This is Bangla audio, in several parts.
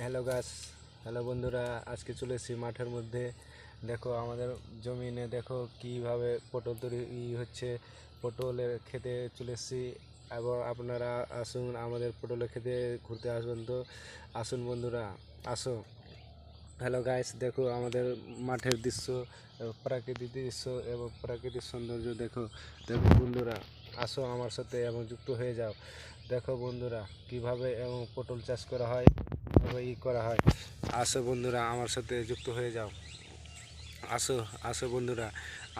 হ্যালো গাছ, হ্যালো বন্ধুরা। আজকে চলে এসেছি মাঠের মধ্যে। দেখো আমাদের জমিনে, দেখো কিভাবে পটল তৈরি হচ্ছে। পটলের খেতে চলে এসেছি এবং আপনারা আসুন আমাদের পটলের খেতে ঘুরতে আসুন। তো আসুন বন্ধুরা, আসো। হ্যালো গাইস, দেখো আমাদের মাঠের দৃশ্য, প্রাকৃতিক দৃশ্য এবং প্রাকৃতিক সৌন্দর্য। দেখো দেখো বন্ধুরা, আসো আমার সাথে এবং যুক্ত হয়ে যাও। দেখো বন্ধুরা কিভাবে এবং পটল চাষ করা হয়, কিভাবে করা হয়। আসো বন্ধুরা আমার সাথে যুক্ত হয়ে যাও। আসো আসো বন্ধুরা,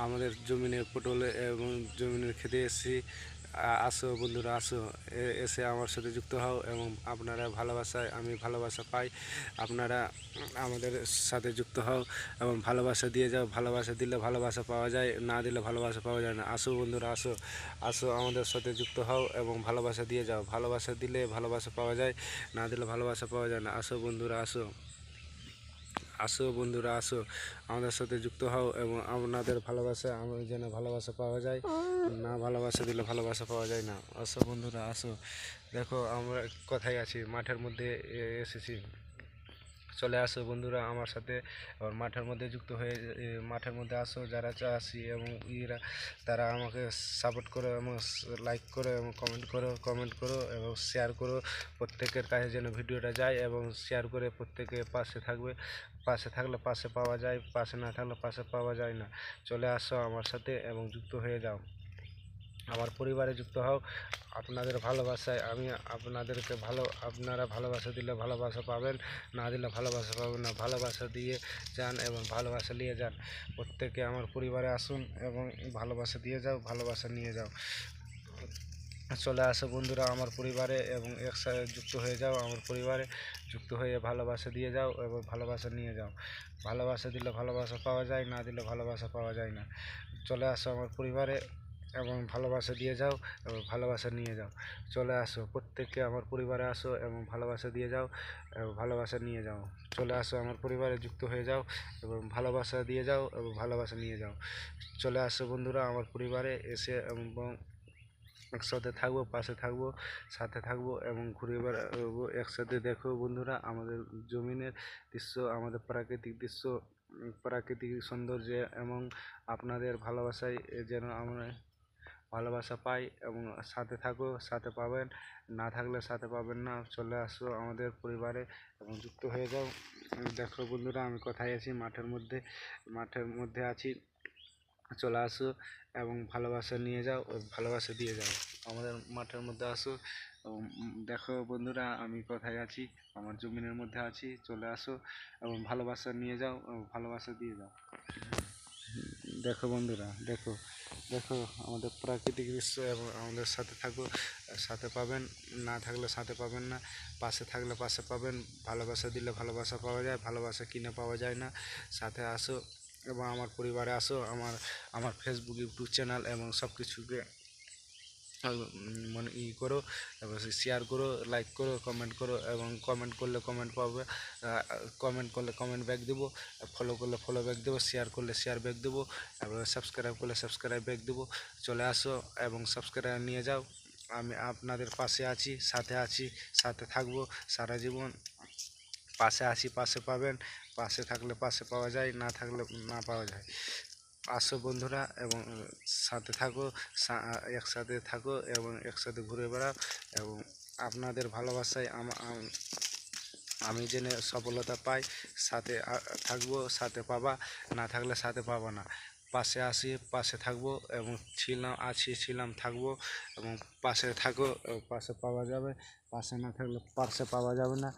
আমাদের জমিনে পটল এবং জমিনের খেতে এসেছি। আসো বন্ধুরা, আসো। এসে আমার সাথে যুক্ত হও এবং আপনারা ভালোবাসায় আমি ভালোবাসা পাই। আপনারা আমাদের সাথে যুক্ত হও এবং ভালোবাসা দিয়ে যাও। ভালোবাসা দিলে ভালোবাসা পাওয়া যায়, না দিলে ভালোবাসা পাওয়া যায় না। আসো বন্ধুরা, আসো। আসো আমাদের সাথে যুক্ত হও এবং ভালোবাসা দিয়ে যাও। ভালোবাসা দিলে ভালোবাসা পাওয়া যায়, না দিলে ভালোবাসা পাওয়া যায় না। আসো বন্ধুরা, আসো। আসো বন্ধুরা, আসো আমাদের সাথে যুক্ত হও এবং আপনাদের ভালোবাসা আমার যেন ভালোবাসা পাওয়া যায়, না ভালোবাসা দিলে ভালোবাসা পাওয়া যায় না। আসো বন্ধুরা, আসো। দেখো আমরা কোথায় আছি, মাঠের মধ্যে এসেছি। চলে আসো বন্ধুরা আমার সাথে আবার মাঠের মধ্যে যুক্ত হয়ে মাঠের মধ্যে আসো। যারা চাষি এবং ইরা, তারা আমাকে সাপোর্ট করো এবং লাইক করো এবং কমেন্ট করো এবং শেয়ার করো। প্রত্যেকের কাছে যেন ভিডিওটা যায় এবং শেয়ার করে প্রত্যেকে পাশে থাকবে। পাশে থাকলে পাশে পাওয়া যায়, পাশে না থাকলে পাশে পাওয়া যায় না। চলে আসো আমার সাথে এবং যুক্ত হয়ে যাও, আমার পরিবারে যুক্ত হও। আপনাদের ভালোবাসায় আমি আপনাদেরকে আপনারা ভালোবাসা দিলে ভালোবাসা পাবেন, না দিলে ভালোবাসা পাবেন না। ভালোবাসা দিয়ে যান এবং ভালোবাসা নিয়ে যান। প্রত্যেকে আমার পরিবারে আসুন এবং ভালোবাসা দিয়ে যাও, ভালোবাসা নিয়ে যাও। চলে আসো বন্ধুরা আমার পরিবারে এবং একসাথে যুক্ত হয়ে যাও। আমার পরিবারে যুক্ত হয়ে ভালোবাসা দিয়ে যাও এবং ভালোবাসা নিয়ে যাও। ভালোবাসা দিলে ভালোবাসা পাওয়া যায়, না দিলে ভালোবাসা পাওয়া যায় না। চলে আসো আমার পরিবারে এবং ভালোবাসা দিয়ে যাও এবং ভালোবাসা নিয়ে যাও। চলে আসো প্রত্যেককে আমার পরিবারে আসো এবং ভালোবাসা দিয়ে যাও এবং ভালোবাসা নিয়ে যাও। চলে আসো আমার পরিবারে যুক্ত হয়ে যাও এবং ভালোবাসা দিয়ে যাও এবং ভালোবাসা নিয়ে যাও। চলে আসো বন্ধুরা আমার পরিবারে এসে এবং একসাথে থাকবো, পাশে থাকবো, সাথে থাকবো এবং ঘুরে বেড়াবো একসাথে। দেখো বন্ধুরা আমাদের জমিনের দৃশ্য, আমাদের প্রাকৃতিক দৃশ্য, প্রাকৃতিক সৌন্দর্য এবং আপনাদের ভালোবাসায় যেন আমরা ভালোবাসা পাই এবং সাথে থাকো, সাথে পাবেন, না থাকলে সাথে পাবেন না। চলে আসো আমাদের পরিবারে এবং যুক্ত হয়ে যাও। দেখো বন্ধুরা আমি কোথায় আছি, মাঠের মধ্যে আছি। চলে আসো এবং ভালোবাসা নিয়ে যাও ও ভালোবাসা দিয়ে যাও। আমাদের মাঠের মধ্যে আসো এবং দেখো বন্ধুরা আমি কোথায় আছি, আমার জমিনের মধ্যে আছি। চলে আসো এবং ভালোবাসা নিয়ে যাও এবং ভালোবাসা দিয়ে যাও। দেখো বন্ধুরা, দেখো দেখো আমাদের প্রাকৃতিক দৃশ্য এবং আমাদের সাথে থাকো, সাথে পাবেন, না থাকলে সাথে পাবেন না। পাশে থাকলে পাশে পাবেন। ভালোবাসা দিলে ভালোবাসা পাওয়া যায়, ভালোবাসা কিনে পাওয়া যায় না। সাথে আসো এবং আমার পরিবারে আসো। আমার ফেসবুক, ইউটিউব চ্যানেল এবং সব কিছুকে মানে করো এবং শেয়ার করো, লাইক করো, কমেন্ট করো এবং কমেন্ট করলে কমেন্ট পাবে, কমেন্ট করলে কমেন্ট ব্যাক দেবো, ফলো করলে ফলো ব্যাক দেবো, শেয়ার করলে শেয়ার ব্যাক দেবো এবং সাবস্ক্রাইব করলে সাবস্ক্রাইব ব্যাক দেবো। চলে আসো এবং সাবস্ক্রাইব নিয়ে যাও। আমি আপনাদের পাশে আছি, সাথে আছি, সাথে থাকবো সারা জীবন। পাশে আছি, পাশে পাবেন। পাশে থাকলে পাশে পাওয়া যায়, না থাকলে না পাওয়া যায়। আসো বন্ধুরা এবং সাথে থাকো, একসাথে থাকো এবং একসাথে ঘুরে বেড়াও এবং আপনাদের ভালোবাসায় আমি জেনে সফলতা পাই। সাথে থাকবো, সাথে পাবা, না থাকলে সাথে পাবা না। পাশে আসি, পাশে থাকবো এবং ছিলাম থাকবো এবং পাশে থাকো এবং পাশে পাওয়া যাবে। পাশে না থাকলে পাশে পাওয়া যাবে না।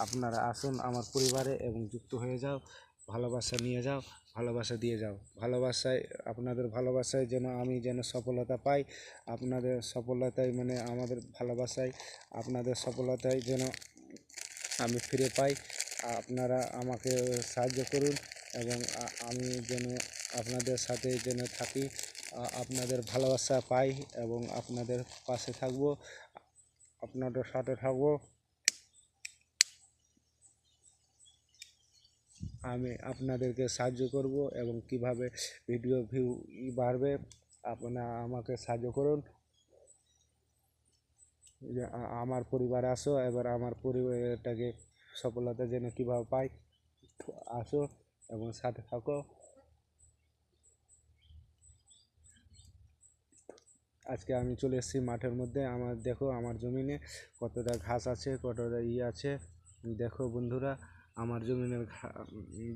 আপনারা আসুন আমার পরিবারে এবং যুক্ত হয়ে যাও। ভালোবাসা নিয়ে যাও, ভালোবাসা দিয়ে যাও। ভালোবাসায়, আপনাদের ভালোবাসায় যেন আমি যেন সফলতা পাই। আপনাদের সফলতায় মানে আমাদের ভালোবাসায়, আপনাদের সফলতায় যেন আমি ফিরে পাই। আপনারা আমাকে সাহায্য করুন এবং আমি যেন আপনাদের সাথে যেন থাকি, আপনাদের ভালোবাসা পাই এবং আপনাদের পাশে থাকব, আপনাদের সাথে থাকব। আমি আপনাদেরকে সাহায্য করব এবং কিভাবে ভিডিও ভিউ বাড়বে, আপনারা আমাকে সাহায্য করুন। যে আমার পরিবারে আসো, এবার আমার পরিবারটাকে সফলতা যেন কীভাবে পাই, আসো এবং সাথে থাকো। আজকে আমি চলে এসেছি মাঠের মধ্যে। আমার দেখো আমার জমিনে কতটা ঘাস আছে, কতটা আছে। দেখো বন্ধুরা, আমার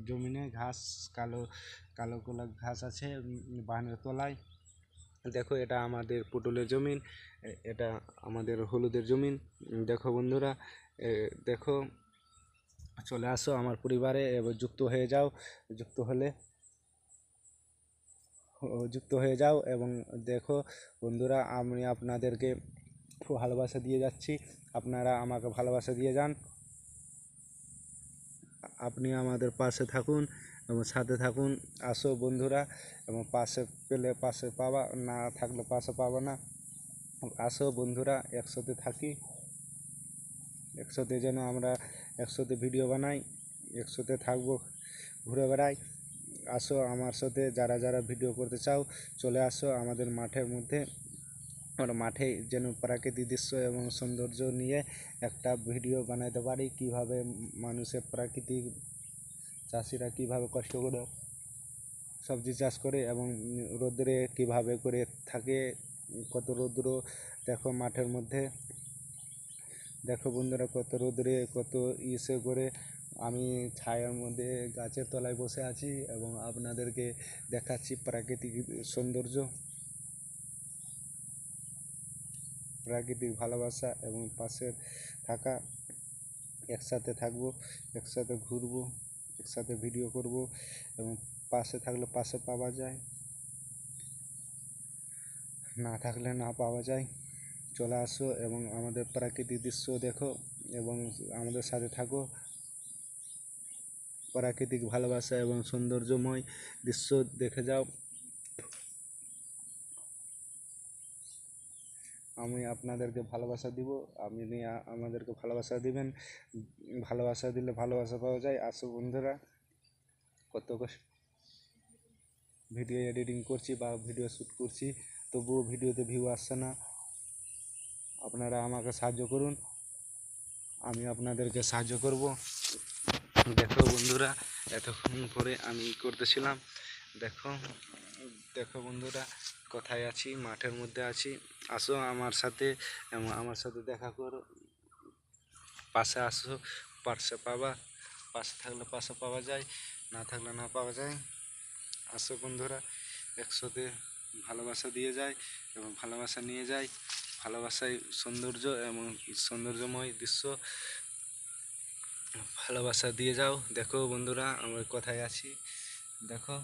জমিনে ঘাস, কালো কালো কালো ঘাস আছে বানের তলায়। দেখো এটা আমাদের পটলের জমিন, এটা আমাদের হলুদের জমিন। দেখো বন্ধুরা, দেখো চলে আসো আমার পরিবারে, এবার যুক্ত হয়ে যাও এবং দেখো বন্ধুরা, আমি আপনাদেরকে ভালোবাসা দিয়ে যাচ্ছি, আপনারা আমাকে ভালোবাসা দিয়ে যান। আপনি আমাদের পাশে থাকুন এবং সাথে থাকুন। আসো বন্ধুরা, এবং পাশে পেলে পাশে পাবা, না থাকলে পাশে পাবা না। আসো বন্ধুরা, একসাথে থাকি, একসাথে যেন আমরা একসাথে ভিডিও বানাই, একসাথে থাকবো, ঘুরে বেড়াই। আসো আমার সাথে, যারা যারা ভিডিও করতে চাও চলে আসো আমাদের মাঠের মধ্যে। আমরা মাঠে যেন প্রাকৃতিক দৃশ্য এবং সৌন্দর্য নিয়ে একটা ভিডিও বানাতে পারি, কিভাবে মানুষের প্রাকৃতিক চাষিরা কিভাবে কষ্ট করে সবজি চাষ করে এবং রোদ্রে কিভাবে করে থাকে, কত রৌদ্র। দেখো মাঠের মধ্যে, দেখো বন্ধুরা কত রোদ্রে, কত ইসে করে আমি ছায়ার মধ্যে গাছের তলায় বসে আছি এবং আপনাদেরকে দেখাচ্ছি প্রাকৃতিক সৌন্দর্য, প্রাকৃতিক ভালোবাসা এবং পাশে থাকা। একসাথে থাকবো, একসাথে ঘুরবো, একসাথে ভিডিও করব এবং পাশে থাকলে পাশে পাওয়া যায়, না থাকলে না পাওয়া যায়। চলে আসো এবং আমাদের প্রাকৃতিক দৃশ্য দেখো এবং আমাদের সাথে থাকো। প্রাকৃতিক ভালোবাসা এবং সৌন্দর্যময় দৃশ্য দেখে যাও। আমি আপনাদেরকে ভালোবাসা দিব, আপনি আমাদেরকে ভালোবাসা দিবেন। ভালোবাসা দিলে ভালোবাসা পাওয়া যায়। আসো বন্ধুরা, কত ভিডিও এডিটিং করছি বা ভিডিও শ্যুট করছি, তবুও ভিডিওতে ভিউ আসছে না। আপনারা আমাকে সাহায্য করুন, আমি আপনাদেরকে সাহায্য করব। দেখো বন্ধুরা, এতক্ষণ পরে আমি করতেছিলাম। দেখো দেখো বন্ধুরা, কোথায় আছি, মাঠের মধ্যে আছি। আসো আমার সাথে এবং আমার সাথে দেখা করো, পাশে আসো, পাশে পাবা, পাশে থাকলে পাশে পাওয়া যায়, না থাকলে না পাওয়া যায়। আসো বন্ধুরা, একসাথে ভালোবাসা দিয়ে যায় এবং ভালোবাসা নিয়ে যায়। ভালোবাসায় সৌন্দর্য এবং সৌন্দর্যময় দৃশ্য, ভালোবাসা দিয়ে যাও। দেখো বন্ধুরা, আমরা কোথায় আছি, দেখো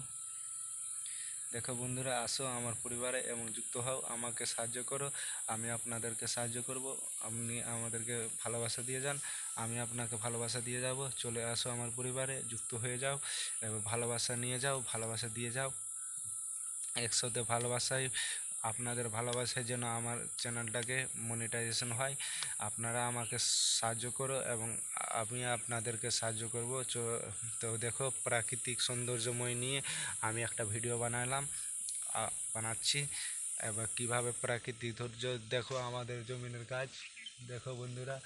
দেখো বন্ধুরা, আসো আমার পরিবারে এবং যুক্ত হও, আমাকে সাহায্য করো, আমি আপনাদেরকে সাহায্য করব। আপনি আমাদেরকে ভালোবাসা দিয়ে যান, আমি আপনাকে ভালোবাসা দিয়ে যাব। চলে আসো আমার পরিবারে, যুক্ত হয়ে যাও এবং ভালোবাসা নিয়ে যাও, ভালোবাসা দিয়ে যাও। একসাথে ভালোবাসায়, আপনাদের ভালোবাসায় যেন আমার চ্যানেলটাকে মনিটাইজেশন হয়। আপনারা আমাকে সাহায্য করো এবং আমি আপনাদেরকে সাহায্য করব। তো দেখো প্রাকৃতিক সৌন্দর্যময় নিয়ে আমি একটা ভিডিও বানাচ্ছি। এবার কীভাবে প্রাকৃতিক ধৈর্য, দেখো আমাদের জমিনের কাজ। দেখো বন্ধুরা,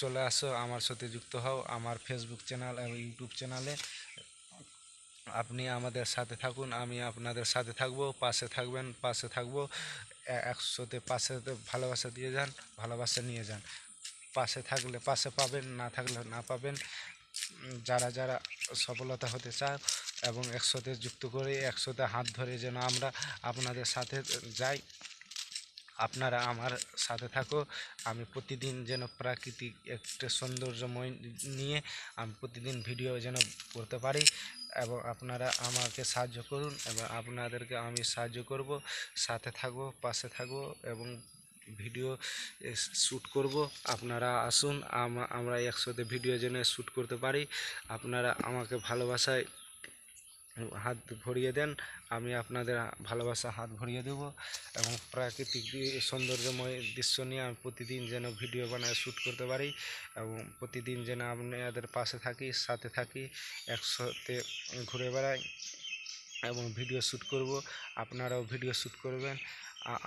চলে আসো আমার সাথে যুক্ত হও আমার ফেসবুক চ্যানেল এবং ইউটিউব চ্যানেলে। আপনি আমাদের সাথে থাকুন, আমি আপনাদের সাথে থাকব, পাশে থাকবেন, পাশে থাকবো। একসাথে পাশে ভালোবাসা দিয়ে যান, ভালোবাসা নিয়ে যান। পাশে থাকলে পাশে পাবেন, না থাকলে না পাবেন। যারা যারা সফলতা হতে চায় এবং একসাথে যুক্ত করে একসাথে হাত ধরে যেন আমরা আপনাদের সাথে যাই, আপনারা আমার সাথে থাকো। আমি প্রতিদিন যেন প্রাকৃতিক একটা সৌন্দর্যময় নিয়ে আমি প্রতিদিন ভিডিও যেন করতে পারি এবং আপনারা আমাকে সাহায্য করুন এবং আপনাদেরকে আমি সাহায্য করব, সাথে থাকবো, পাশে থাকবো এবং ভিডিও শ্যুট করব। আপনারা আসুন, আমরা একসাথে ভিডিও যেন শ্যুট করতে পারি। আপনারা আমাকে ভালোবাসায় হাত ভরিয়ে দেন, আমি আপনাদের ভালোবাসা হাত ভরিয়ে দেব এবং প্রাকৃতিক সৌন্দর্যময় দৃশ্য নিয়ে আমি প্রতিদিন যেন ভিডিও বানায় শ্যুট করতে পারি এবং প্রতিদিন যেন আপনাদের পাশে থাকি, সাথে থাকি, একসাথে ঘুরে বেড়াই এবং ভিডিও শ্যুট করব। আপনারাও ভিডিও শ্যুট করবেন,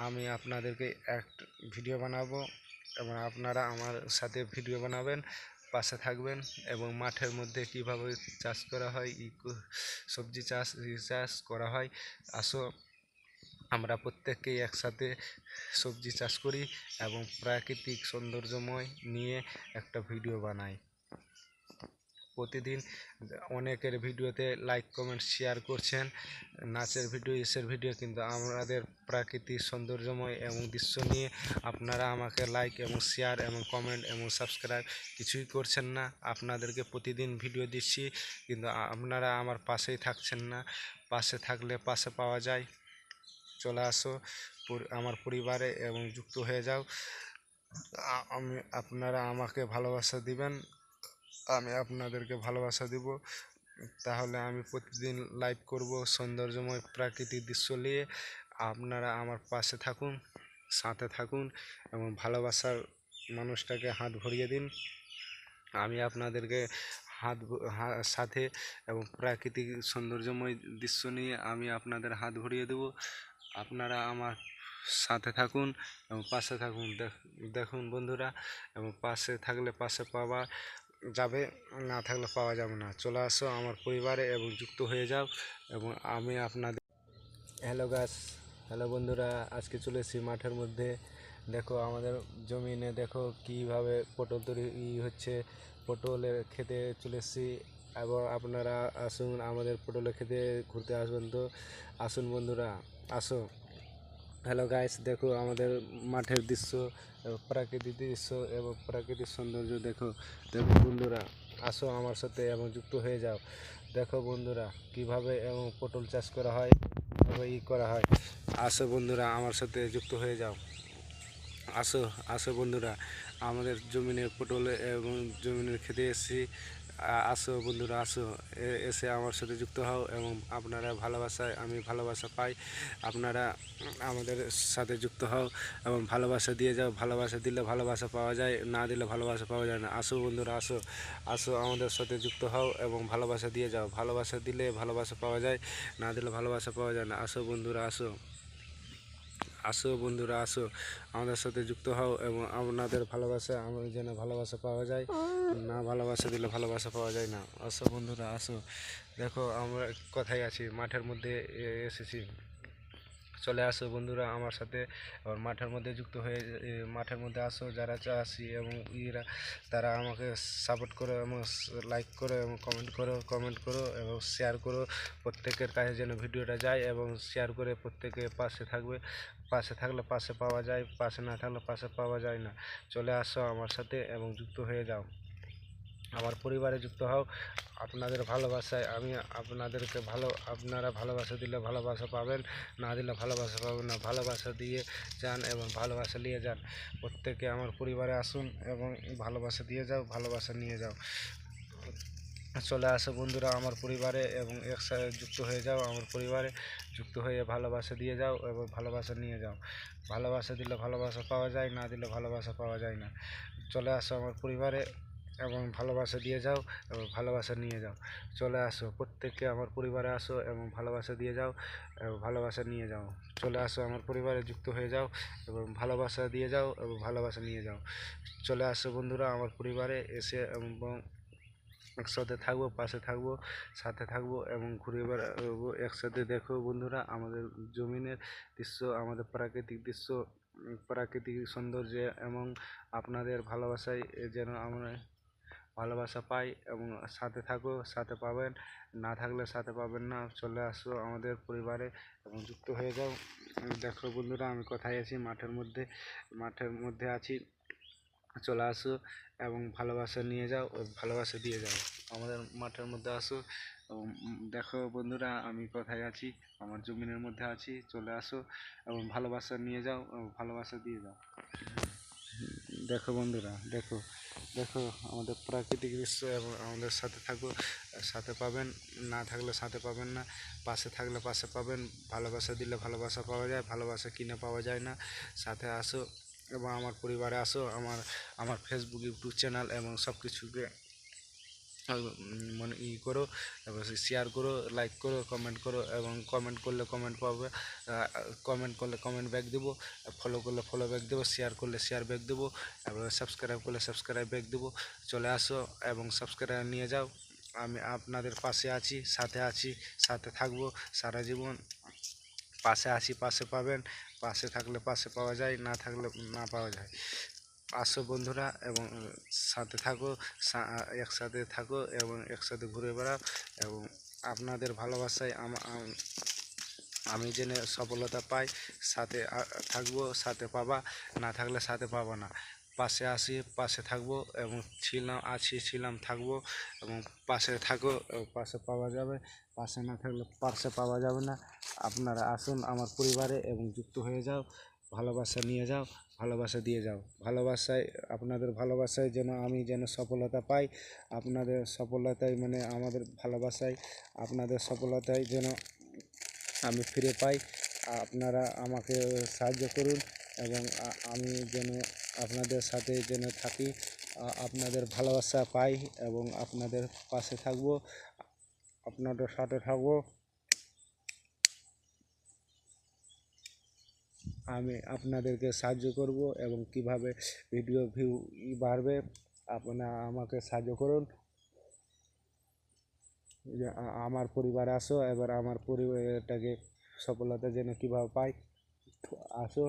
আমি আপনাদেরকে এক ভিডিও বানাবো এবং আপনারা আমার সাথে ভিডিও বানাবেন, পাশে থাকবেন এবং মাঠের মধ্যে কিভাবে চাষ করা হয়, সবজি চাষ চাষ করা হয়। আসো আমরা প্রত্যেককেই একসাথে সবজি চাষ করি এবং প্রাকৃতিক সৌন্দর্যময় নিয়ে একটা ভিডিও বানাই। প্রতিদিন অনেকের ভিডিওতে লাইক কমেন্ট শেয়ার করছেন, নাচের ভিডিও ইসের ভিডিও, কিন্তু আমাদের প্রাকৃতিক সৌন্দর্যময় এবং দৃশ্য নিয়ে আপনারা আমাকে লাইক এবং শেয়ার এবং কমেন্ট এবং সাবস্ক্রাইব কিছুই করছেন না। আপনাদেরকে প্রতিদিন ভিডিও দিচ্ছি, কিন্তু আপনারা আমার পাশেই থাকছেন না। পাশে থাকলে পাশে পাওয়া যায়। চলে আসো আমার পরিবারে এবং যুক্ত হয়ে যাও। আপনারা আমাকে ভালোবাসা দিবেন, আমি আপনাদেরকে ভালোবাসা দিব। তাহলে আমি প্রতিদিন লাইভ করব সৌন্দর্যময় প্রাকৃতিক দৃশ্য নিয়ে। আপনারা আমার পাশে থাকুন, সাথে থাকুন এবং ভালোবাসার মানুষটাকে হাত ভরিয়ে দিন। আমি আপনাদেরকে সাথে এবং প্রাকৃতিক সৌন্দর্যময় দৃশ্য নিয়ে আমি আপনাদের হাত ভরিয়ে দেব। আপনারা আমার সাথে থাকুন এবং পাশে থাকুন। দেখুন বন্ধুরা, এবং পাশে থাকলে পাশে পাওয়া যাবে, না থাকলে পাওয়া যাবে না। চলে আসো আমার পরিবারে এবং যুক্ত হয়ে যাও। এবং আমি আপনাদের হ্যালো বন্ধুরা, আজকে চলে এসেছি মাঠের মধ্যে। দেখো আমাদের জমিনে দেখো কিভাবে পটল তৈরি হচ্ছে। পটলের খেতে চলে এসেছি এবং আপনারা আসুন আমাদের পটলের খেতে ঘুরতে আসবেন। তো আসুন বন্ধুরা, আসো। হ্যালো গাইস, দেখো আমাদের মাঠের দৃশ্য, প্রাকৃতিক দৃশ্য এবং প্রাকৃতিক সৌন্দর্য। দেখো দেখো বন্ধুরা, আসো আমার সাথে এবং যুক্ত হয়ে যাও। দেখো বন্ধুরা কিভাবে এবং পটল চাষ করা হয়, কিভাবে করা হয়। আসো বন্ধুরা আমার সাথে যুক্ত হয়ে যাও। আসো আসো বন্ধুরা, আমাদের জমিনের পটলে এবং জমিনের খেতে এসেছি। আসো বন্ধুরা, আসো এসে আমার সাথে যুক্ত হও এবং আপনারা ভালোবাসায় আমি ভালোবাসা পাই। আপনারা আমাদের সাথে যুক্ত হও এবং ভালোবাসা দিয়ে যাও। ভালোবাসা দিলে ভালোবাসা পাওয়া যায়, না দিলে ভালোবাসা পাওয়া যায় না। আসো বন্ধুরা, আসো আসো আমাদের সাথে যুক্ত হও এবং ভালোবাসা দিয়ে যাও। ভালোবাসা দিলে ভালোবাসা পাওয়া যায়, না দিলে ভালোবাসা পাওয়া যায় না। আসো বন্ধুরা, আসো আসো বন্ধুরা, আসো আমাদের সাথে যুক্ত হও এবং আপনাদের ভালোবাসা আমার যেন ভালোবাসা পাওয়া যায়, না ভালোবাসা দিলে ভালোবাসা পাওয়া যায় না। আসো বন্ধুরা, আসো। দেখো আমরা কোথায় আছি, মাঠের মধ্যে এসেছি। চলে আসো বন্ধুরা আমার সাথে আবার মাঠের মধ্যে যুক্ত হয়ে মাঠের মধ্যে আসো। যারা চাষি এবং তারা আমাকে সাপোর্ট করো এবং লাইক করো এবং কমেন্ট করো এবং শেয়ার করো। প্রত্যেকের কাছে যেন ভিডিওটা যায় এবং শেয়ার করে প্রত্যেকে পাশে থাকবে। পাশে থাকলে পাশে পাওয়া যায়, পাশে না থাকলে পাশে পাওয়া যায় না। চলে আসো আমার সাথে এবং যুক্ত হয়ে যাও, আমার পরিবারে যুক্ত হও। আপনাদের ভালোবাসায় আমি আপনাদেরকে আপনারা ভালোবাসা দিলে ভালোবাসা পাবেন, না দিলে ভালোবাসা পাবেন না। ভালোবাসা দিয়ে যান এবং ভালোবাসা নিয়ে যান। প্রত্যেকে আমার পরিবারে আসুন এবং ভালোবাসা দিয়ে যাও, ভালোবাসা নিয়ে যাও। চলে আসো বন্ধুরা আমার পরিবারে এবং একসাথে যুক্ত হয়ে যাও। আমার পরিবারে যুক্ত হয়ে ভালোবাসা দিয়ে যাও এবং ভালোবাসা নিয়ে যাও। ভালোবাসা দিলে ভালোবাসা পাওয়া যায়, না দিলে ভালোবাসা পাওয়া যায় না। চলে আসো আমার পরিবারে এবং ভালোবাসা দিয়ে যাও এবং ভালোবাসা নিয়ে যাও। চলে আসো প্রত্যেককে আমার পরিবারে আসো এবং ভালোবাসা দিয়ে যাও এবং ভালোবাসা নিয়ে যাও। চলে আসো আমার পরিবারে যুক্ত হয়ে যাও এবং ভালোবাসা দিয়ে যাও এবং ভালোবাসা নিয়ে যাও। চলে আসো বন্ধুরা আমার পরিবারে এসে এবং একসাথে থাকবো, পাশে থাকবো, সাথে থাকবো এবং ঘুরে বেড়াবো একসাথে। দেখো বন্ধুরা আমাদের জমিনের দৃশ্য, আমাদের প্রাকৃতিক দৃশ্য, প্রাকৃতিক সৌন্দর্য এবং আপনাদের ভালোবাসায় যেন আমরা ভালোবাসা পাই এবং সাথে থাকো, সাথে পাবেন, না থাকলে সাথে পাবেন না। চলে আসো আমাদের পরিবারে এবং যুক্ত হয়ে যাও। দেখো বন্ধুরা আমি কোথায় আছি, মাঠের মধ্যে আছি। চলে আসো এবং ভালোবাসা নিয়ে যাও ও ভালোবাসা দিয়ে যাও। আমাদের মাঠের মধ্যে আসো এবং দেখো বন্ধুরা আমি কোথায় আছি, আমার জমিনের মধ্যে আছি। চলে আসো এবং ভালোবাসা নিয়ে যাও ও ভালোবাসা দিয়ে যাও। দেখো বন্ধুরা, দেখো দেখো আমাদের প্রাকৃতিক দৃশ্য এবং আমাদের সাথে থাকো, সাথে পাবেন, না থাকলে সাথে পাবেন না। পাশে থাকলে পাশে পাবেন। ভালোবাসা দিলে ভালোবাসা পাওয়া যায়, ভালোবাসা কিনে পাওয়া যায় না। সাথে আসো এবং আমার পরিবারে আসো। আমার ফেসবুক ইউটিউব চ্যানেল এবং সব কিছুকে মানে করো, এবং শেয়ার করো, লাইক করো, কমেন্ট করো, এবং কমেন্ট করলে কমেন্ট পাবে, কমেন্ট করলে কমেন্ট ব্যাক দেবো, ফলো করলে ফলো ব্যাক দেবো, শেয়ার করলে শেয়ার ব্যাক দেবো, এবং সাবস্ক্রাইব করলে সাবস্ক্রাইব ব্যাক দেবো। চলে আসো এবং সাবস্ক্রাইব নিয়ে যাও। আমি আপনাদের পাশে আছি, সাথে আছি, সাথে থাকবো সারা জীবন। পাশে আছি, পাশে পাবেন। পাশে থাকলে পাশে পাওয়া যায়, না থাকলে না পাওয়া যায়। আসো বন্ধুরা, এবং সাথে থাকো, একসাথে থাকো, এবং একসাথে ঘুরে বেড়াও, এবং আপনাদের ভালোবাসায় আমি যেন সফলতা পাই। সাথে থাকবো, সাথে পাবা, না থাকলে সাথে পাবা না। পাশে আসি, পাশে থাকবো, এবং ছিলাম, থাকবো, এবং পাশে থাকো, পাশে পাওয়া যাবে। পাশে না থাকলে পাশে পাওয়া যাবে না। আপনারা আসুন আমার পরিবারে এবং যুক্ত হয়ে যাও, ভালোবাসা নিয়ে যাও, ভালোবাসা দিয়ে যাও। ভালোবাসায়, আপনাদের ভালোবাসায় যেন আমি যেন সফলতা পাই। আপনাদের সফলতায় মানে আমাদের ভালোবাসায়, আপনাদের সফলতায় যেন আমি ফিরে পাই। আপনারা আমাকে সাহায্য করুন, এবং আমি যেন আপনাদের সাথে যেন থাকি, আপনাদের ভালোবাসা পাই, এবং আপনাদের পাশে থাকবো, আপনাদের সাথে থাকবো। আমি আপনাদেরকে সাহায্য করব, এবং কিভাবে ভিডিও ভিউ বাড়বে আপনারা আমাকে সাহায্য করুন। আমার পরিবারে আসো, এবার আমার পরিবারটাকে সফলতা যেন কীভাবে পাই, আসো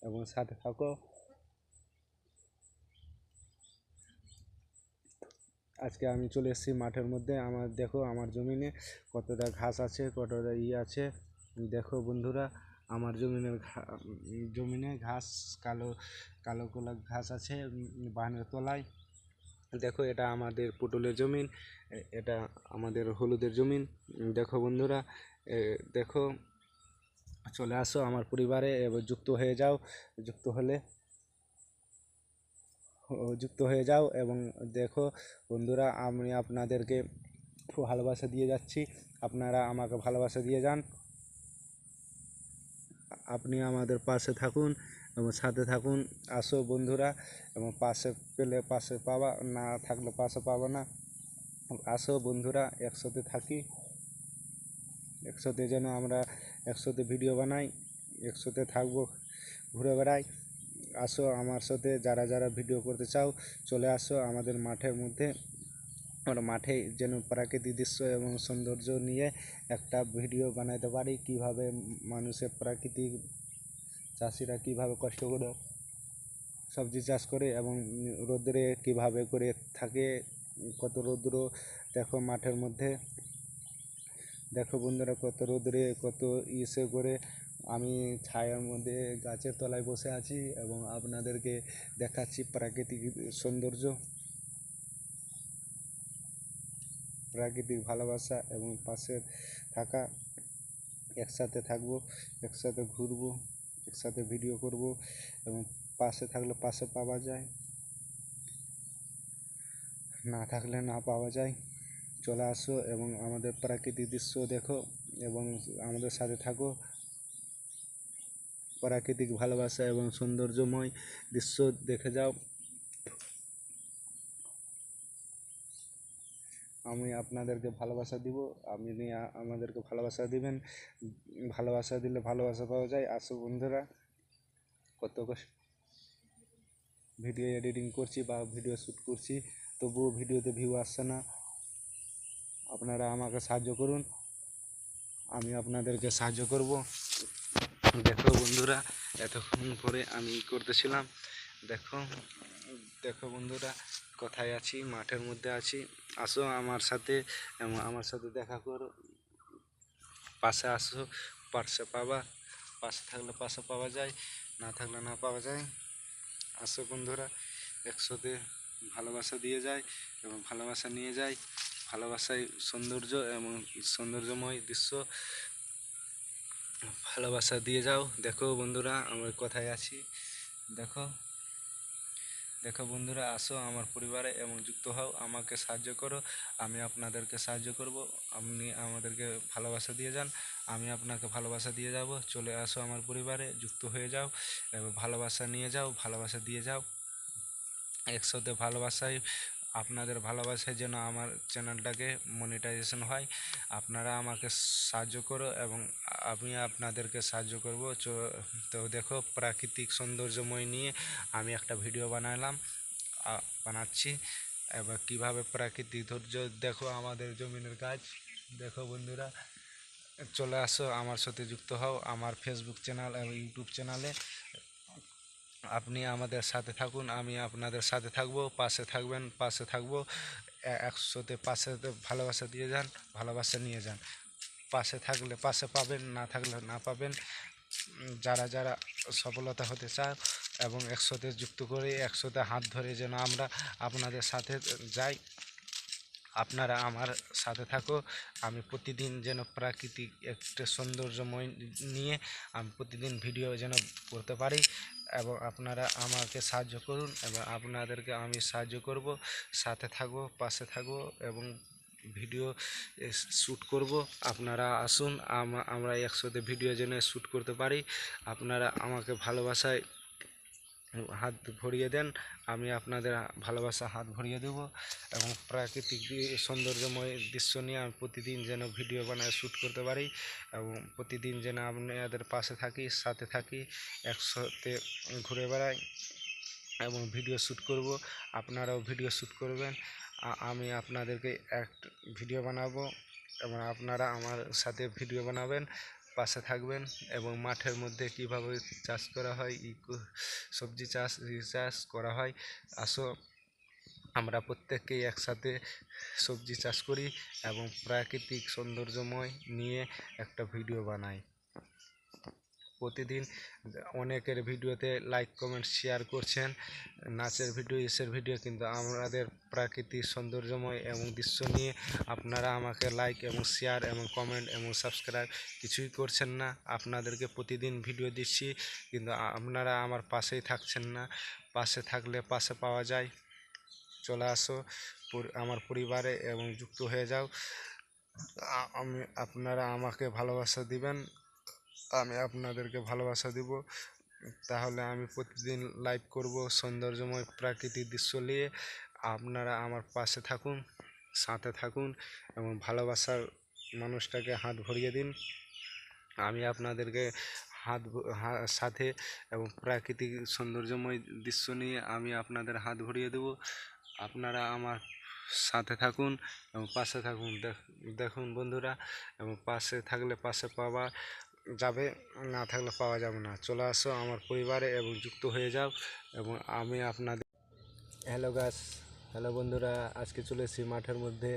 এবং সাথে থাকো। আজকে আমি চলে এসেছি মাঠের মধ্যে। আমার দেখো, আমার জমিনে কতটা ঘাস আছে, কতটা আছে। দেখো বন্ধুরা, আমার জমিনে ঘাস, কালো কালো কোলা ঘাস আছে বানের তলায়। দেখো, এটা আমাদের পটলের জমিন, এটা আমাদের হলুদের জমিন। দেখো বন্ধুরা, দেখো, চলে আসো আমার পরিবারে, এবার যুক্ত হয়ে যাও। যুক্ত হলে যুক্ত হয়ে যাও, এবং দেখো বন্ধুরা, আমি আপনাদেরকে ভালোবাসা দিয়ে যাচ্ছি, আপনারা আমাকে ভালোবাসা দিয়ে যান। আপনি আমাদের পাশে থাকুন এবং সাথে থাকুন। আসো বন্ধুরা, এবং পাশে পেলে পাশে পাবা, না থাকলে পাশে পাবা না। আসো বন্ধুরা, একসাথে থাকি, একসাথে যেন আমরা একসাথে ভিডিও বানাই, একসাথে থাকবো, ঘুরে বেড়াই। আসো আমার সাথে, যারা যারা ভিডিও করতে চাও চলে আসো আমাদের মাঠের মধ্যে। আমরা মাঠে যেন প্রাকৃতিক দৃশ্য এবং সৌন্দর্য নিয়ে একটা ভিডিও বানাতে পারি, কিভাবে মানুষের প্রাকৃতিক চাষিরা কিভাবে কষ্ট করে সবজি চাষ করে, এবং রোদ্রে কিভাবে করে থাকে, কত রৌদ্র। দেখো মাঠের মধ্যে, দেখো বন্ধুরা, কত রোদ্রে, কত ইসে করে আমি ছায়ার মধ্যে গাছের তলায় বসে আছি, এবং আপনাদেরকে দেখাচ্ছি প্রাকৃতিক সৌন্দর্য, প্রাকৃতিক ভালোবাসা, এবং পাশে থাকা। একসাথে থাকবো, একসাথে ঘুরবো, একসাথে ভিডিও করব, এবং পাশে থাকলে পাশে পাওয়া যায়, না থাকলে না পাওয়া যায়। চলে আসো এবং আমাদের প্রাকৃতিক দৃশ্য দেখো, এবং আমাদের সাথে থাকো। প্রাকৃতিক ভালোবাসা এবং সৌন্দর্যময় দৃশ্য দেখে যাও। আমি আপনাদেরকে ভালোবাসা দিব, আপনি আমাদেরকে ভালোবাসা দিবেন। ভালোবাসা দিলে ভালোবাসা পাওয়া যায়। আসো বন্ধুরা, কত কষ্ট ভিডিও এডিটিং করছি বা ভিডিও শ্যুট করছি, তবুও ভিডিওতে ভিউ আসছে না। আপনারা আমাকে সাহায্য করুন, আমি আপনাদেরকে সাহায্য করব। দেখো বন্ধুরা, এতক্ষণ পরে আমি করতেছিলাম। দেখো, দেখো বন্ধুরা, কোথায় আছি, মাঠের মধ্যে আছি। আসো আমার সাথে, এবং আমার সাথে দেখা করো। পাশে আসো, পাশে পাবা, পাশে থাকলে পাশে পাওয়া যায়, না থাকলে না পাওয়া যায়। আসো বন্ধুরা, একসাথে ভালোবাসা দিয়ে যায় এবং ভালোবাসা নিয়ে যায়। ভালোবাসায় সৌন্দর্য এবং সৌন্দর্যময় দৃশ্য, ভালোবাসা দিয়ে যাও। দেখো বন্ধুরা, আমি কোথায় আছি, দেখো, দেখো বন্ধুরা, আসো আমার পরিবারে এবং যুক্ত হও, আমাকে সাহায্য করো, আমি আপনাদেরকে সাহায্য করব। আপনি আমাদেরকে ভালোবাসা দিয়ে যান, আমি আপনাকে ভালোবাসা দিয়ে যাব। চলে আসো আমার পরিবারে, যুক্ত হয়ে যাও, এবং ভালোবাসা নিয়ে যাও, ভালোবাসা দিয়ে যাও। একসাথে ভালোবাসায় আপনাদের ভালোবাসায় যেন আমার চ্যানেলটাকে মনিটাইজেশন হয়। আপনারা আমাকে সাহায্য করো এবং আমি আপনাদেরকে সাহায্য করব। তো দেখো, প্রাকৃতিক সৌন্দর্যময় নিয়ে আমি একটা ভিডিও বানাচ্ছি। এবার কিভাবে প্রাকৃতিক ধৈর্য দেখো আমাদের জমিনের কাজ। দেখো বন্ধুরা, চলে আসো আমার সাথে যুক্ত হও আমার ফেসবুক চ্যানেল এবং ইউটিউব চ্যানেলে। আপনি আমাদের সাথে থাকুন, আমি আপনাদের সাথে থাকবো, পাশে থাকবেন, পাশে থাকবো। একসাথে পাশে ভালোবাসা দিয়ে যান, ভালোবাসা নিয়ে যান। পাশে থাকলে পাশে পাবেন, না থাকলে না পাবেন। যারা যারা সফলতা হতে চায় এবং একসাথে যুক্ত করে একসাথে হাত ধরে যেন আমরা আপনাদের সাথে যাই, আপনারা আমার সাথে থাকো। আমি প্রতিদিন যেন প্রাকৃতিক একটা সৌন্দর্যময় নিয়ে আমি প্রতিদিন ভিডিও যেন করতে পারি এবং আপনারা আমাকে সাহায্য করুন এবং আপনাদেরকে আমি সাহায্য করব। সাথে থাকবো, পাশে থাকবো এবং ভিডিও শ্যুট করব। আপনারা আসুন, আমরা একসাথে ভিডিও যেন শ্যুট করতে পারি। আপনারা আমাকে ভালোবাসায় হাত ভরিয়ে দেন, আমি আপনাদের ভালোবাসা হাত ভরিয়ে দেব এবং প্রাকৃতিক সৌন্দর্যময় দৃশ্য নিয়ে আমি প্রতিদিন যেন ভিডিও বানায় শ্যুট করতে পারি এবং প্রতিদিন যেন আপনাদের পাশে থাকি, সাথে থাকি, একসাথে ঘুরে বেড়াই এবং ভিডিও শ্যুট করব। আপনারাও ভিডিও শ্যুট করবেন, আমি আপনাদেরকে এক ভিডিও বানাবো এবং আপনারা আমার সাথে ভিডিও বানাবেন, পাশে থাকবেন এবং মাঠের মধ্যে কিভাবে চাষ করা হয়, সবজি চাষ করা হয়। আসো, আমরা প্রত্যেককেই একসাথে সবজি চাষ করি এবং প্রাকৃতিক সৌন্দর্যময় নিয়ে একটা ভিডিও বানাই। প্রতিদিন অনেকের ভিডিওতে লাইক কমেন্ট শেয়ার করছেন, নাচের ভিডিও, ইসের ভিডিও, কিন্তু আমাদের প্রাকৃতিক সৌন্দর্যময় এবং দৃশ্য নিয়ে আপনারা আমাকে লাইক এবং শেয়ার এবং কমেন্ট এবং সাবস্ক্রাইব কিছুই করছেন না। আপনাদেরকে প্রতিদিন ভিডিও দিচ্ছি কিন্তু আপনারা আমার পাশেই থাকছেন না। পাশে থাকলে পাশে পাওয়া যায়। চলে আসো আমার পরিবারে এবং যুক্ত হয়ে যাও। আপনারা আমাকে ভালোবাসা দিবেন, আমি আপনাদেরকে ভালোবাসা দিব। তাহলে আমি প্রতিদিন লাইভ করব সৌন্দর্যময় প্রাকৃতিক দৃশ্য নিয়ে। আপনারা আমার পাশে থাকুন, সাথে থাকুন এবং ভালোবাসার মানুষটাকে হাত ভরিয়ে দিন। আমি আপনাদেরকে সাথে এবং প্রাকৃতিক সৌন্দর্যময় দৃশ্য নিয়ে আমি আপনাদের হাত ভরিয়ে দেব। আপনারা আমার সাথে থাকুন এবং পাশে থাকুন। দেখুন বন্ধুরা, এবং পাশে থাকলে পাশে পাওয়া যাবে, না থাকলে পাওয়া যাবে না। চলে আসো আমার পরিবারে এবং যুক্ত হয়ে যাও এবং আমি আপনাদের হ্যালো বন্ধুরা, আজকে চলে এসেছি মাঠের মধ্যে।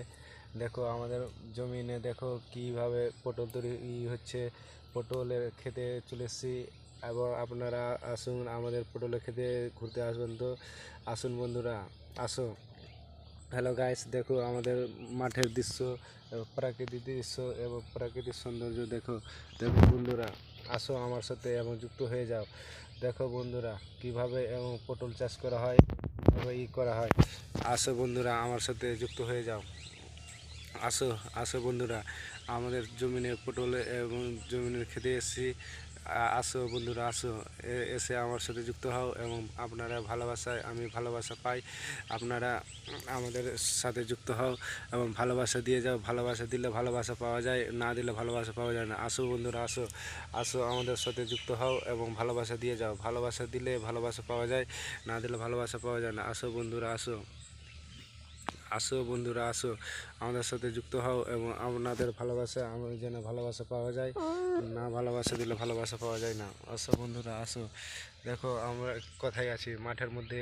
দেখো আমাদের জমিনে দেখো কিভাবে পটল তৈরি হচ্ছে। পটলের খেতে চলে এসেছি এবং আপনারা আসুন আমাদের পটলের খেতে ঘুরতে আসবেন। তো আসুন বন্ধুরা, আসো। হ্যালো গাইস, দেখো আমাদের মাঠের দৃশ্য, প্রাকৃতিক দৃশ্য এবং প্রাকৃতিক সৌন্দর্য। দেখো দেখো বন্ধুরা, আসো আমার সাথে এবং যুক্ত হয়ে যাও। দেখো বন্ধুরা, কিভাবে এবং পটল চাষ করা হয়, কিভাবে করা হয়। আসো বন্ধুরা, আমার সাথে যুক্ত হয়ে যাও। আসো আসো বন্ধুরা, আমাদের জমিনে পটল এবং জমিনের খেতে এসেছি। আসো বন্ধুরা, আসো, এসে আমার সাথে যুক্ত হও এবং আপনারা ভালোবাসায় আমি ভালোবাসা পাই। আপনারা আমাদের সাথে যুক্ত হও এবং ভালোবাসা দিয়ে যাও। ভালোবাসা দিলে ভালোবাসা পাওয়া যায়, না দিলে ভালোবাসা পাওয়া যায় না। আসো বন্ধুরা, আসো আসো আমাদের সাথে যুক্ত হও এবং ভালোবাসা দিয়ে যাও। ভালোবাসা দিলে ভালোবাসা পাওয়া যায়, না দিলে ভালোবাসা পাওয়া যায় না। আসো বন্ধুরা, আসো আসো বন্ধুরা, আসো আমাদের সাথে যুক্ত হও এবং আপনাদের ভালোবাসা আমার যেন ভালোবাসা পাওয়া যায়, না ভালোবাসা দিলে ভালোবাসা পাওয়া যায় না। আসো বন্ধুরা, আসো। দেখো আমরা কোথায় আছি, মাঠের মধ্যে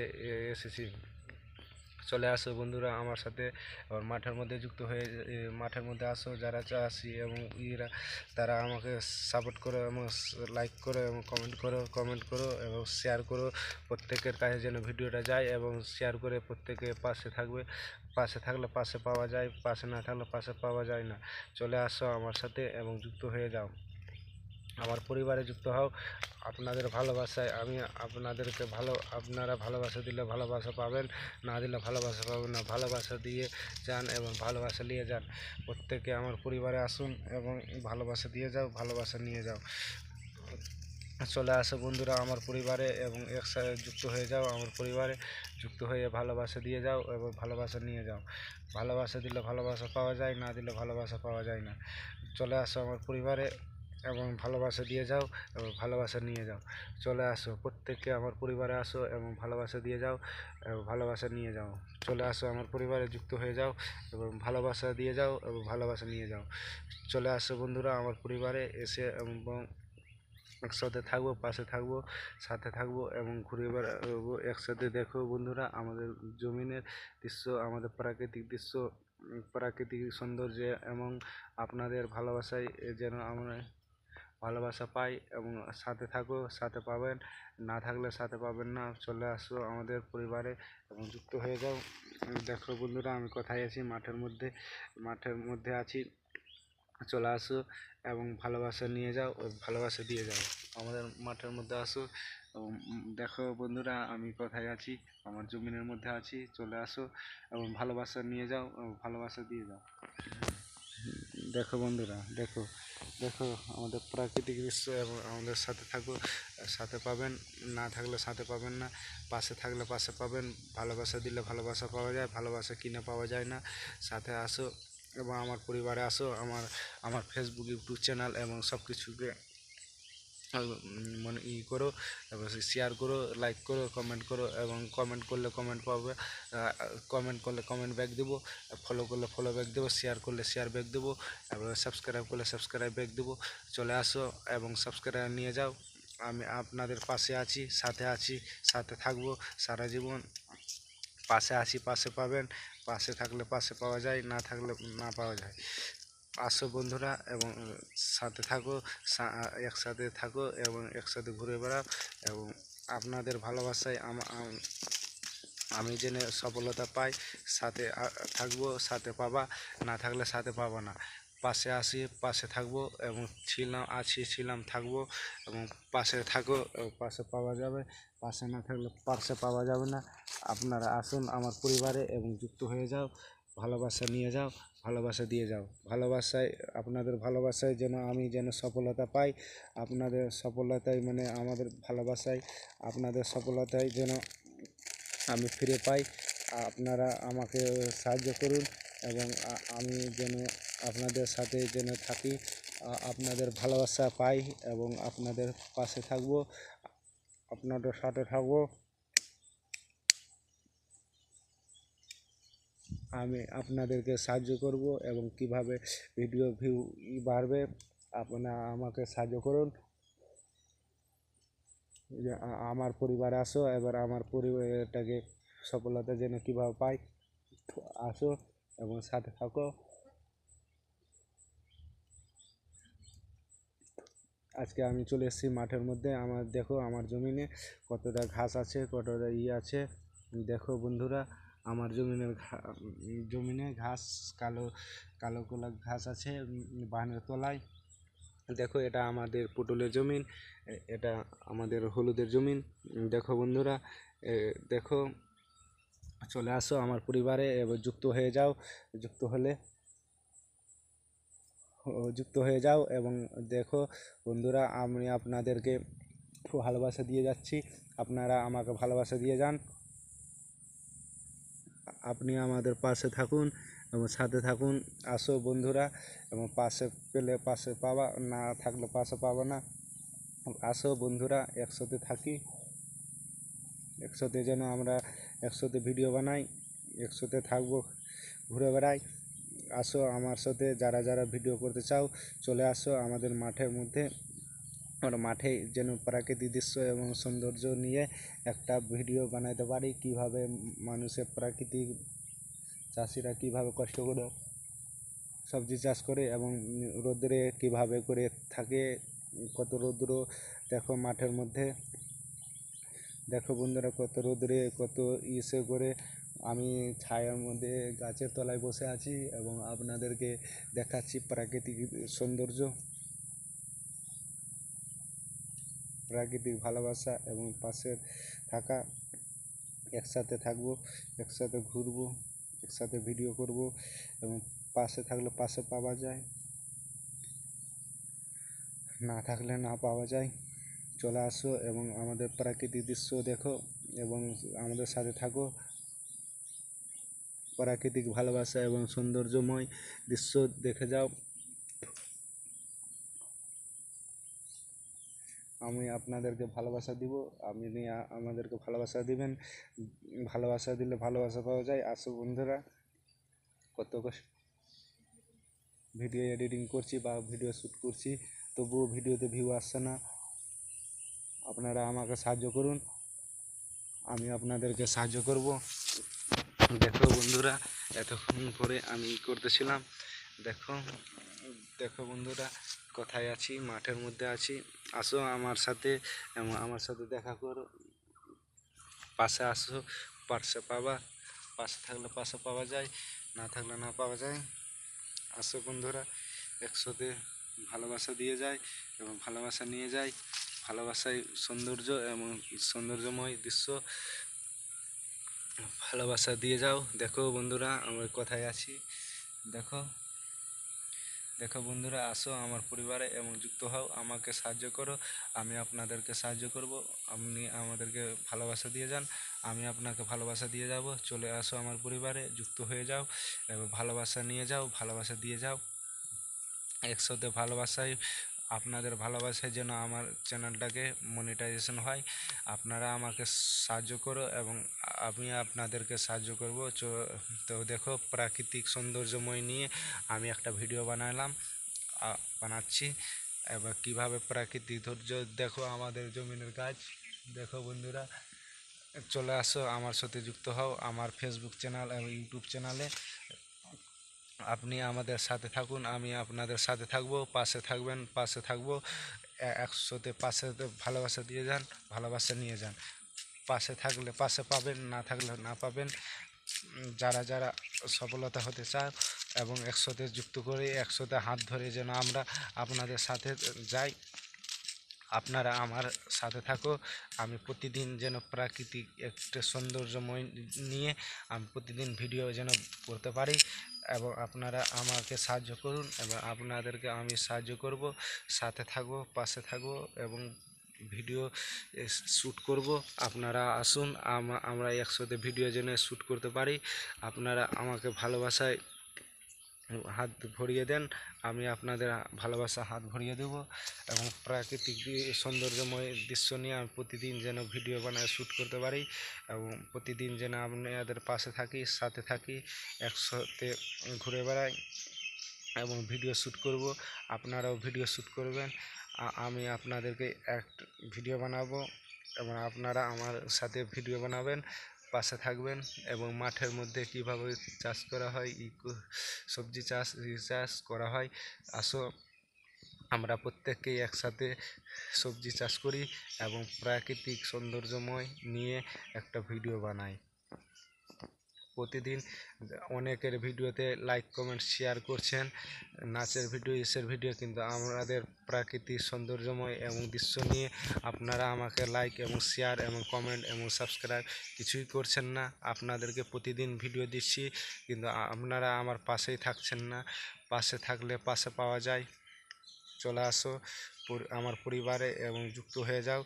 এসেছি। চলে আসো বন্ধুরা আমার সাথে মাঠের মধ্যে যুক্ত হয়ে মাঠের মধ্যে আসো। যারা চাষি এবং তারা আমাকে সাপোর্ট করো এবং লাইক করো এবং কমেন্ট করো এবং শেয়ার করো। প্রত্যেকের কাছে যেন ভিডিওটা যায় এবং শেয়ার করে প্রত্যেকে পাশে থাকবে। পাশে থাকলে পাশে পাওয়া যায়, পাশে না থাকলে পাশে পাওয়া যায় না। চলে আসো আমার সাথে এবং যুক্ত হয়ে যাও, আমার পরিবারে যুক্ত হও। আপনাদের ভালোবাসায় আমি আপনাদেরকে আপনারা ভালোবাসা দিলে ভালোবাসা পাবেন, না দিলে ভালোবাসা পাবেন না। ভালোবাসা দিয়ে যান এবং ভালোবাসা নিয়ে যান। প্রত্যেকে আমার পরিবারে আসুন এবং ভালোবাসা দিয়ে যাও, ভালোবাসা নিয়ে যাও। চলে আসো বন্ধুরা আমার পরিবারে এবং একসাথে যুক্ত হয়ে যাও, আমার পরিবারে যুক্ত হয়ে ভালোবাসা দিয়ে যাও এবং ভালোবাসা নিয়ে যাও। ভালোবাসা দিলে ভালোবাসা পাওয়া যায়, না দিলে ভালোবাসা পাওয়া যায় না। চলে আসো আমার পরিবারে এবং ভালোবাসা দিয়ে যাও এবং ভালোবাসা নিয়ে যাও। চলে আসো প্রত্যেককে আমার পরিবারে আসো এবং ভালোবাসা দিয়ে যাও এবং ভালোবাসা নিয়ে যাও। চলে আসো আমার পরিবারে যুক্ত হয়ে যাও এবং ভালোবাসা দিয়ে যাও এবং ভালোবাসা নিয়ে যাও। চলে আসো বন্ধুরা আমার পরিবারে এসে এবং একসাথে থাকবো, পাশে থাকবো, সাথে থাকবো এবং ঘুরে বেড়াবো একসাথে। দেখো বন্ধুরা আমাদের জমিনের দৃশ্য, আমাদের প্রাকৃতিক দৃশ্য, প্রাকৃতিক সৌন্দর্য এবং আপনাদের ভালোবাসায় যেন আমরা ভালোবাসা পাই এবং সাথে থাকো, সাথে পাবেন, না থাকলে সাথে পাবেন না। চলে আসো আমাদের পরিবারে এবং যুক্ত হয়ে যাও। দেখো বন্ধুরা আমি কোথায় আছি, মাঠের মধ্যে আছি। চলে আসো এবং ভালোবাসা নিয়ে যাও ও ভালোবাসা দিয়ে যাও। আমাদের মাঠের মধ্যে আসো এবং দেখো বন্ধুরা আমি কোথায় আছি, আমার জমিনের মধ্যে আছি। চলে আসো এবং ভালোবাসা নিয়ে যাও এবং ভালোবাসা দিয়ে যাও। দেখো বন্ধুরা, দেখো দেখো আমাদের প্রাকৃতিক দৃশ্য এবং আমাদের সাথে থাকো, সাথে পাবেন, না থাকলে সাথে পাবেন না। পাশে থাকলে পাশে পাবেন। ভালোবাসা দিলে ভালোবাসা পাওয়া যায়, ভালোবাসা কিনে পাওয়া যায় না। সাথে আসো এবং আমার পরিবারে আসো। আমার ফেসবুক, ইউটিউব চ্যানেল এবং সব কিছুকে মানে করো এবং শেয়ার করো, লাইক করো, কমেন্ট করো এবং কমেন্ট করলে কমেন্ট পাবে, কমেন্ট করলে কমেন্ট ব্যাক দেবো, ফলো করলে ফলো ব্যাক দেবো, শেয়ার করলে শেয়ার ব্যাক দেবো এবং সাবস্ক্রাইব করলে সাবস্ক্রাইব ব্যাক দেবো। চলে আসো এবং সাবস্ক্রাইব নিয়ে যাও। আমি আপনাদের পাশে আছি, সাথে থাকবো সারা জীবন। পাশে আছি, পাশে পাবেন। পাশে থাকলে পাশে পাওয়া যায়, না থাকলে না পাওয়া যায়। আসো বন্ধুরা এবং সাথে থাকো, একসাথে থাকো এবং একসাথে ঘুরে বেড়াও এবং আপনাদের ভালোবাসায় আমি জেনে সফলতা পাই। সাথে থাকবো, সাথে পাবা, না থাকলে সাথে পাবা না। পাশে আসি, পাশে থাকবো এবং ছিলাম থাকবো এবং পাশে থাকো এবং পাশে পাওয়া যাবে। পাশে না থাকলে পাশে পাওয়া যাবে না। আপনারা আসুন আমার পরিবারে এবং যুক্ত হয়ে যাও, ভালোবাসা নিয়ে যাও, ভালোবাসা দিয়ে যাও। আপনাদের ভালোবাসায় যেন আমি যেন সফলতা পাই। আপনাদের সফলতায় মানে আমাদের ভালোবাসায়, আপনাদের সফলতায় যেন আমি ফিরে পাই। আপনারা আমাকে সাহায্য করুন এবং আমি যেন আপনাদের সাথে যেন থাকি, আপনাদের ভালোবাসা পাই এবং আপনাদের পাশে থাকব, আপনাদের সাথে থাকব। আমি আপনাদেরকে সাহায্য করব এবং কিভাবে ভিডিও ভিউ বাড়বে আপনারা আমাকে সাহায্য করুন। আমার পরিবার আসো, এবার আমার পরিবারটাকে সফলতা যেন কীভাবে পাই, আসো এবং সাথে থাকো। আজকে আমি চলে এসেছি মাঠের মধ্যে। আমার দেখো আমার জমিনে কতটা ঘাস আছে, কতটা আছে। দেখো বন্ধুরা আমার জমিনে ঘাস, কালো কালো কালো ঘাস আছে বানের তলায়। দেখো এটা আমাদের পটলের জমিন, এটা আমাদের হলুদের জমিন। দেখো বন্ধুরা, দেখো চলে আসো আমার পরিবারে এবার যুক্ত হয়ে যাও এবং দেখো বন্ধুরা আমি আপনাদেরকে ভালোবাসা দিয়ে যাচ্ছি, আপনারা আমাকে ভালোবাসা দিয়ে যান। আপনি আমাদের পাশে থাকুন এবং সাথে থাকুন। আসো বন্ধুরা এবং পাশে পেলে পাশে পাবা, না থাকলে পাশে পাবা না। আসো বন্ধুরা একসাথে থাকি, একসাথে যেন আমরা একসাথে ভিডিও বানাই, একসাথে থাকবো, ঘুরে বেড়াই। আসো আমার সাথে যারা যারা ভিডিও করতে চাও চলে আসো আমাদের মাঠের মধ্যে। আমরা মাঠে যেন প্রাকৃতিক দৃশ্য এবং সৌন্দর্য নিয়ে একটা ভিডিও বানাতে পারি, কিভাবে মানুষের প্রাকৃতিক চাষিরা কিভাবে কষ্ট করে সবজি চাষ করে এবং রোদ্রে কিভাবে করে থাকে, কত রৌদ্র। দেখো মাঠের মধ্যে, দেখো বন্ধুরা কত রোদ্রে কত ইসে করে আমি ছায়ার মধ্যে গাছের তলায় বসে আছি এবং আপনাদেরকে দেখাচ্ছি প্রাকৃতিক সৌন্দর্য, প্রাকৃতিক ভালোবাসা এবং পাশে থাকা। একসাথে থাকবো, একসাথে ঘুরবো, একসাথে ভিডিও করব এবং পাশে থাকলে পাশে পাওয়া যায়, না থাকলে না পাওয়া যায়। চলে আসো এবং আমাদের প্রাকৃতিক দৃশ্য দেখো এবং আমাদের সাথে থাকো। প্রাকৃতিক ভালোবাসা এবং সৌন্দর্যময় দৃশ্য দেখে যাও। আমি আপনাদেরকে ভালোবাসা দিব, আপনি আমাদেরকে ভালোবাসা দিবেন। ভালোবাসা দিলে ভালোবাসা পাওয়া যায়। আসো বন্ধুরা, কত ভিডিও এডিটিং করছি বা ভিডিও শ্যুট করছি, তবুও ভিডিওতে ভিউ আসছে না। আপনারা আমাকে সাহায্য করুন, আমি আপনাদেরকে সাহায্য করব। দেখো বন্ধুরা, এতক্ষণ পরে আমি করতেছিলাম। দেখো দেখো বন্ধুরা, কোথায় আছি? মাঠের মধ্যে আছি। আসো আমার সাথে এবং আমার সাথে দেখা করো। পাশে আসো, পাশে পাবা। পাশে থাকলে পাশে পাওয়া যায়, না থাকলে না পাওয়া যায়। আসো বন্ধুরা, একসাথে ভালোবাসা দিয়ে যায় এবং ভালোবাসা নিয়ে যায়। ভালোবাসায় সৌন্দর্য এবং সৌন্দর্যময় দৃশ্য ভালোবাসা দিয়ে যাও। দেখো বন্ধুরা, আমি কোথায় আছি। দেখো দেখো বন্ধুরা, আসো আমার পরিবারে এবং যুক্ত হও। আমাকে সাহায্য করো, আমি আপনাদেরকে সাহায্য করব। আপনি আমাদেরকে ভালোবাসা দিয়ে যান, আমি আপনাকে ভালোবাসা দিয়ে যাব। চলে আসো আমার পরিবারে, যুক্ত হয়ে যাও এবং ভালোবাসা নিয়ে যাও, ভালোবাসা দিয়ে যাও। একসাথে ভালোবাসায়, আপনাদের ভালোবাসায় যেন আমার চ্যানেলটাকে মনিটাইজেশন হয়। আপনারা আমাকে সাহায্য করো এবং আমি আপনাদেরকে সাহায্য করব। তো দেখো, প্রাকৃতিক সৌন্দর্যময় নিয়ে আমি একটা ভিডিও বানাচ্ছি। এবার কীভাবে প্রাকৃতিক ধৈর্য দেখো, আমাদের জমিনের কাজ দেখো বন্ধুরা। চলে আসো আমার সাথে যুক্ত হও আমার ফেসবুক চ্যানেল এবং ইউটিউব চ্যানেলে। আপনি আমাদের সাথে থাকুন, আমি আপনাদের সাথে থাকব, পাশে থাকবেন, পাশে থাকবো। একসাথে পাশে ভালোবাসা দিয়ে যান, ভালোবাসা নিয়ে যান। পাশে থাকলে পাশে পাবেন, না থাকলে না পাবেন। যারা যারা সফলতা হতে চায় এবং একসাথে যুক্ত করে একসাথে হাত ধরে যেন আমরা আপনাদের সাথে যাই। আপনারা আমার সাথে থাকো। আমি প্রতিদিন যেন প্রাকৃতিক একটা সৌন্দর্যময় নিয়ে আমি প্রতিদিন ভিডিও যেন করতে পারি এবং আপনারা আমাকে সাহায্য করুন এবং আপনাদেরকে আমি সাহায্য করব। সাথে থাকবো, পাশে থাকবো এবং ভিডিও শ্যুট করব। আপনারা আসুন, আমরা একসাথে ভিডিও যেন শ্যুট করতে পারি। আপনারা আমাকে ভালোবাসায় হাত ভরিয়ে দেন, আমি আপনাদের ভালোবাসা হাত ভরিয়ে দেব এবং প্রাকৃতিক সৌন্দর্যময় দৃশ্য নিয়ে আমি প্রতিদিন যেন ভিডিও বানায় শ্যুট করতে পারি এবং প্রতিদিন যেন আপনাদের পাশে থাকি, সাথে থাকি, একসাথে ঘুরে বেড়াই এবং ভিডিও শ্যুট করব। আপনারাও ভিডিও শ্যুট করবেন, আমি আপনাদেরকে এক ভিডিও বানাবো এবং আপনারা আমার সাথে ভিডিও বানাবেন, পাশে থাকবেন এবং মাঠের মধ্যে কিভাবে চাষ করা হয়, সবজি চাষ করা হয়। আসো আমরা প্রত্যেককেই একসাথে সবজি চাষ করি এবং প্রাকৃতিক সৌন্দর্যময় নিয়ে একটা ভিডিও বানাই। প্রতিদিন অনেকের ভিডিওতে লাইক কমেন্ট শেয়ার করছেন, নাচের ভিডিও, ইসের ভিডিও, কিন্তু আমাদের প্রাকৃতিক সৌন্দর্যময় এবং দৃশ্য নিয়ে আপনারা আমাকে লাইক এবং শেয়ার এবং কমেন্ট এবং সাবস্ক্রাইব কিছুই করছেন না। আপনাদেরকে প্রতিদিন ভিডিও দিচ্ছি কিন্তু আপনারা আমার পাশেই থাকছেন না। পাশে থাকলে পাশে পাওয়া যায়। চলে আসো আমার পরিবারে এবং যুক্ত হয়ে যাও।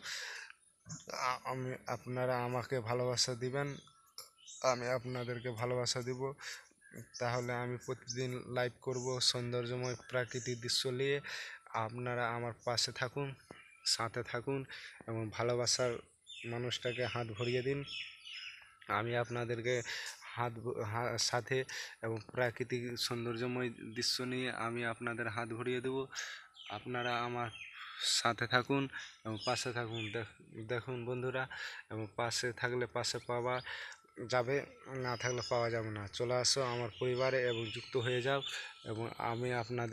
আপনারা আমাকে ভালোবাসা দিবেন, আমি আপনাদেরকে ভালোবাসা দিব। তাহলে আমি প্রতিদিন লাইভ করব সৌন্দর্যময় প্রাকৃতিক দৃশ্য নিয়ে। আপনারা আমার পাশে থাকুন, সাথে থাকুন এবং ভালোবাসার মানুষটাকে হাত ভরিয়ে দিন। আমি আপনাদেরকে সাথে এবং প্রাকৃতিক সৌন্দর্যময় দৃশ্য নিয়ে আমি আপনাদের হাত ভরিয়ে দেব। আপনারা আমার সাথে থাকুন এবং পাশে থাকুন। দেখুন বন্ধুরা, এবং পাশে থাকলে পাশে পাওয়া যাবে, না থাকলে পাওয়া যাবে না। চলে আসো আমার পরিবারে এবং যুক্ত হয়ে যাও এবং আমি আপনাদের